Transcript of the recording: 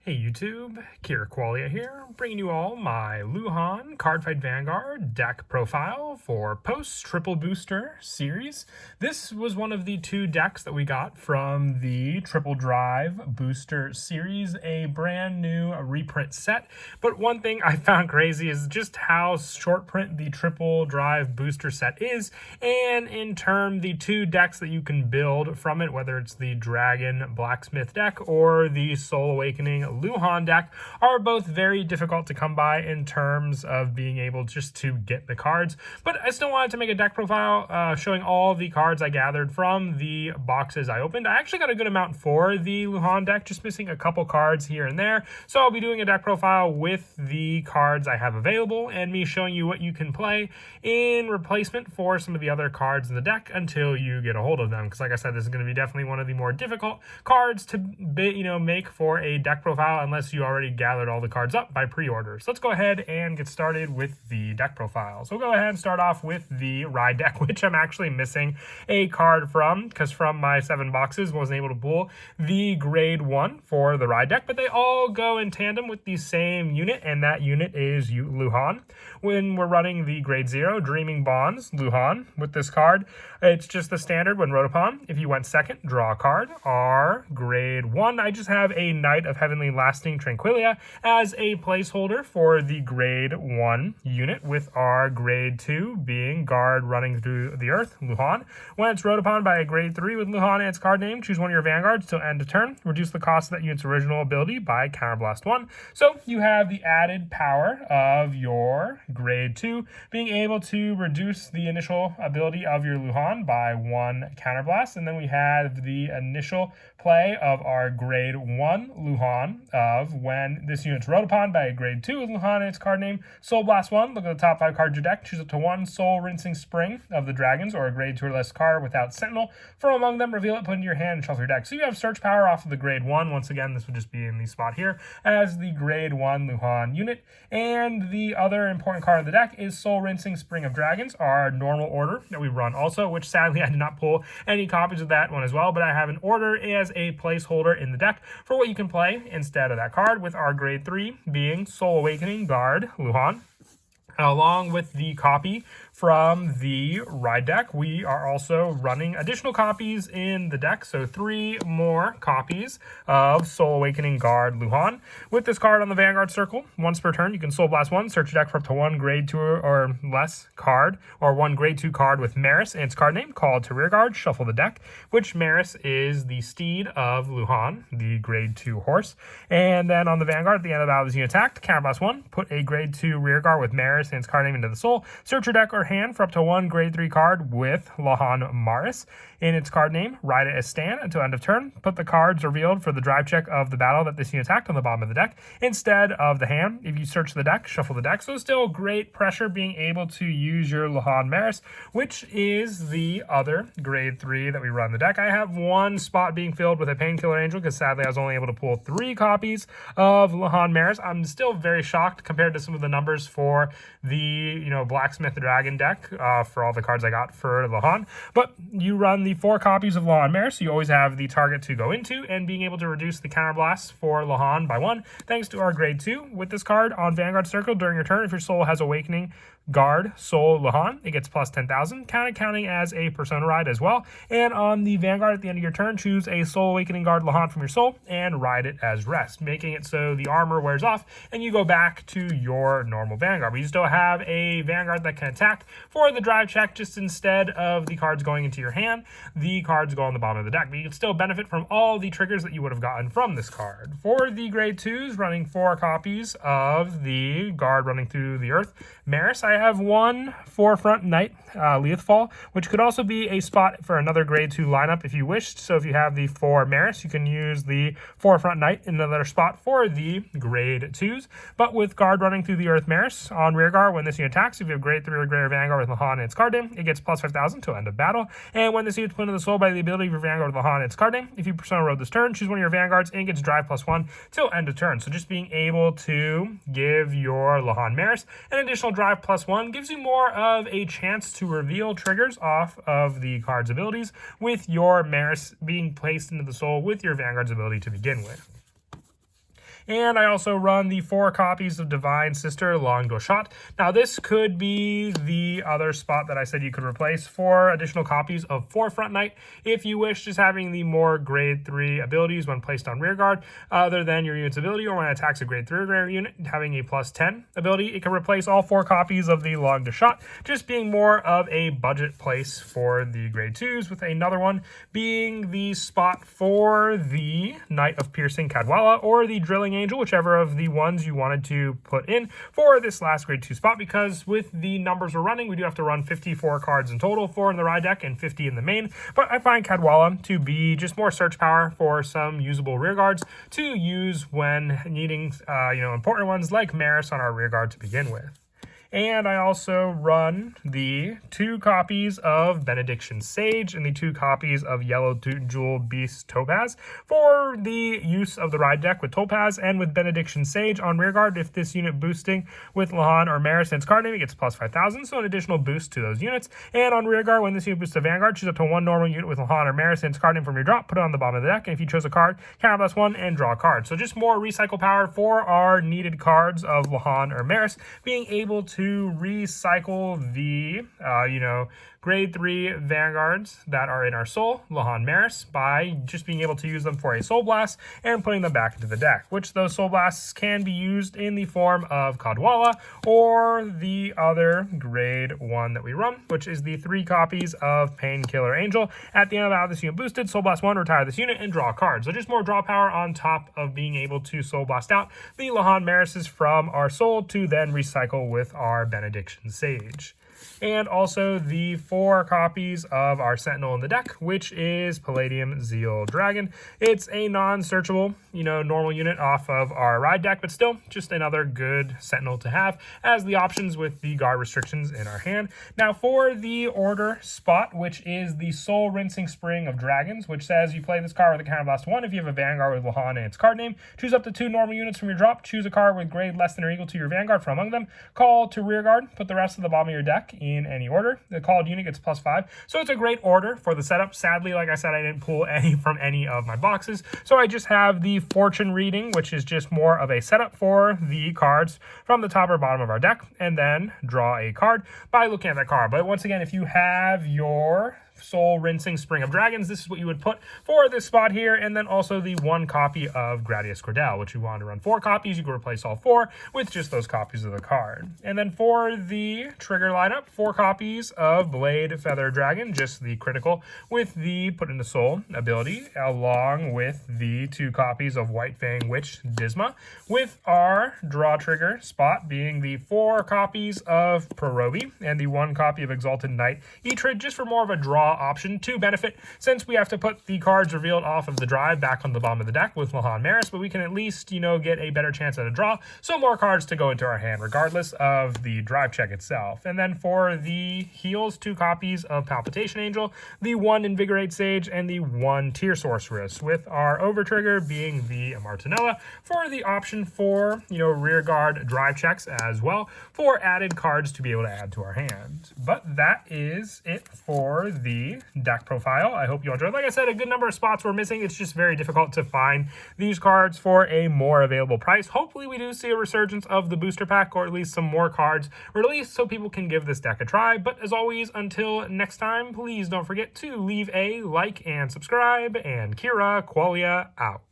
Hey YouTube, Kira Qualia here, bringing you all my Leuhan Cardfight Vanguard deck profile for post-triple booster series. This was one of the two decks that we got from the Triple Drive booster series, a brand new reprint set. But one thing I found crazy is just how short print the Triple Drive booster set is, and in turn the two decks that you can build from it, whether it's the Dragon Blacksmith deck or the Soul Awakening Luhan deck, are both very difficult to come by in terms of being able just to get the cards. But I still wanted to make a deck profile showing all the cards I gathered from the boxes I opened. I actually got a good amount for the Luhan deck, just missing a couple cards here and there. So I'll be doing a deck profile with the cards I have available and me showing you what you can play in replacement for some of the other cards in the deck until you get a hold of them. Because like I said, this is going to be definitely one of the more difficult cards to make for a deck profile unless you already gathered all the cards up by pre-order. So let's go ahead and get started with the deck profile. So we'll go ahead and start off with the Ride deck, which I'm actually missing a card from, because from my 7 boxes wasn't able to pull the grade 1 for the Ride deck, but they all go in tandem with the same unit, and that unit is Luhan. When we're running the grade 0 Dreaming Bonds Luhan with this card, it's just the standard when wrote upon. If you went second, draw a card. Our grade 1, I just have a Knight of Heavenly Lasting Tranquilia as a placeholder for the grade 1 unit, with our grade 2 being Guard Running Through the Earth, Luhan. When it's wrote upon by a grade 3 with Luhan and its card name, choose one of your vanguards till end of turn. Reduce the cost of that unit's original ability by Counterblast 1. So you have the added power of your grade 2 being able to reduce the initial ability of your Luhan by 1 Counterblast, and then we have the initial play of our grade 1 Luhan of when this unit's wrote upon by a grade 2 with Luhan and its card name, Soul Blast 1, look at the top 5 cards of your deck, choose up to 1 Soul Rinsing Spring of the Dragons, or a grade 2 or less card without Sentinel. From among them, reveal it, put it into your hand, and shuffle your deck. So you have search power off of the grade 1. Once again, this would just be in the spot here as the grade 1 Luhan unit. And the other important card of the deck is Soul Rinsing Spring of Dragons, our normal order that we run also, which sadly I did not pull any copies of that one as well, but I have an order as a placeholder in the deck for what you can play instead of that card, with our grade 3 being Soul Awakening Guard Luhan. Along with the copy from the Ride deck, we are also running additional copies in the deck, so 3 more copies of Soul Awakening Guard Luhan. With this card on the Vanguard circle, once per turn, you can Soul Blast 1, search your deck for up to 1 grade 2 or less card, or 1 grade 2 card with Maris and its card name, called to rearguard, shuffle the deck, which Maris is the steed of Luhan, the grade 2 horse. And then on the Vanguard, at the end of the battle, as you attacked, Counterblast 1, put a grade 2 rearguard with Maris and its card name into the soul, search your deck or hand for up to 1 grade 3 card with Luhan Maris in its card name, ride it as stand until end of turn, put the cards revealed for the drive check of the battle that this unit attacked on the bottom of the deck instead of the hand. If you search the deck, shuffle the deck. So still great pressure being able to use your Luhan Maris, which is the other grade 3 that we run the deck. I have 1 spot being filled with a Painkiller Angel because sadly I was only able to pull 3 copies of Luhan Maris. I'm still very shocked compared to some of the numbers for the Blacksmith Dragon deck for all the cards I got for Luhan. But you run the 4 copies of Luhan Maris, so you always have the target to go into, and being able to reduce the counterblast for Luhan by 1 thanks to our grade 2. With this card on Vanguard Circle during your turn, if your soul has Awakening Guard Soul Luhan, it gets plus 10,000, counting as a Persona Ride as well. And on the Vanguard at the end of your turn, choose a Soul Awakening Guard Luhan from your soul and ride it as rest, making it so the armor wears off and you go back to your normal Vanguard. But you still have a Vanguard that can attack for the drive check, just instead of the cards going into your hand, the cards go on the bottom of the deck. But you can still benefit from all the triggers that you would have gotten from this card. For the grade 2s, running 4 copies of the Guard Running Through the Earth Maris, I have 1 Forefront Knight Leathfall, which could also be a spot for another grade 2 lineup if you wished. So if you have the 4 Maris, you can use the Forefront Knight in another spot for the grade 2s. But with Guard Running Through the Earth Maris on rearguard, when this unit attacks, if you have grade 3 or greater Vanguard with Luhan and its card name, it gets plus 5,000 till end of battle. And when this unit's put into the soul by the ability of your Vanguard with Luhan and its card name, if you Persona Road this turn, choose one of your Vanguards and it gets drive plus 1 till end of turn. So just being able to give your Luhan Maris an additional drive plus 1 gives you more of a chance to reveal triggers off of the card's abilities, with your Maris being placed into the soul with your Vanguard's ability to begin with. And I also run the 4 copies of Divine Sister Long Dual Shot. Now this could be the other spot that I said you could replace for additional copies of Forefront Knight if you wish, just having the more grade 3 abilities when placed on rearguard other than your unit's ability, or when it attacks a grade 3 unit having a plus 10 ability. It can replace all 4 copies of the Long Dual Shot, just being more of a budget place for the grade 2s, with another one being the spot for the Knight of Piercing Cadwalla or the Drilling Angel, whichever of the ones you wanted to put in for this last grade 2 spot, because with the numbers we're running, we do have to run 54 cards in total, 4 in the ride deck and 50 in the main. But I find Cadwalla to be just more search power for some usable rear guards to use when needing important ones like Maris on our rear guard to begin with. And I also run the 2 copies of Benediction Sage and the 2 copies of Yellow Jewel Beast Topaz for the use of the ride deck with Topaz and with Benediction Sage on rearguard. If this unit boosting with Luhan or Maris in its card name, it gets plus 5,000, so an additional boost to those units. And on rearguard, when this unit boosts to Vanguard, choose up to 1 normal unit with Luhan or Maris in its card name from your drop, put it on the bottom of the deck, and if you chose a card, count plus 1 and draw a card. So just more recycle power for our needed cards of Luhan or Maris, being able to recycle the, grade 3 Vanguards that are in our Soul, Luhan Maris, by just being able to use them for a Soul Blast and putting them back into the deck, which those Soul Blasts can be used in the form of Cadwalla or the other grade 1 that we run, which is the 3 copies of Painkiller Angel. At the end of the battle, this unit boosted, Soul Blast 1, retire this unit, and draw a card. So just more draw power on top of being able to Soul Blast out the Luhan Marises from our Soul to then recycle with our Benediction Sage. And also the 4 copies of our Sentinel in the deck, which is Palladium Zeal Dragon. It's a non-searchable, normal unit off of our ride deck, but still just another good Sentinel to have as the options with the guard restrictions in our hand. Now for the order spot, which is the Soul Rinsing Spring of Dragons, which says you play this card with a counterblast 1 if you have a Vanguard with Luhan and its card name. Choose up to 2 normal units from your drop. Choose a card with grade less than or equal to your Vanguard from among them. Call to rearguard. Put the rest of the bottom of your deck in any order. The called unit gets plus 5. So it's a great order for the setup. Sadly, like I said, I didn't pull any from any of my boxes. So I just have the Fortune Reading, which is just more of a setup for the cards from the top or bottom of our deck, and then draw a card by looking at that card. But once again, if you have your Soul Rinsing Spring of Dragons, this is what you would put for this spot here, and then also the 1 copy of Gradius Cordell, which you want to run 4 copies. You can replace all 4 with just those copies of the card. And then for the trigger lineup, 4 copies of Blade Feather Dragon, just the critical with the Put into Soul ability, along with the 2 copies of White Fang Witch Disma, with our draw trigger spot being the 4 copies of Perobi and the 1 copy of Exalted Knight Etrid, just for more of a draw option to benefit, since we have to put the cards revealed off of the drive back on the bottom of the deck with Luhan Maris, but we can at least, get a better chance at a draw, so more cards to go into our hand regardless of the drive check itself. And then for the heals, 2 copies of Palpitation Angel, the 1 Invigorate Sage, and the 1 Tear Sorceress, with our over trigger being the Martinella for the option for, rear guard drive checks as well, for added cards to be able to add to our hand. But that is it for the deck profile. I hope you enjoyed. Like I said, a good number of spots were missing. It's just very difficult to find these cards for a more available price. Hopefully we do see a resurgence of the booster pack, or at least some more cards released so people can give this deck a try. But as always, until next time, please don't forget to leave a like and subscribe, and Kira Qualia out.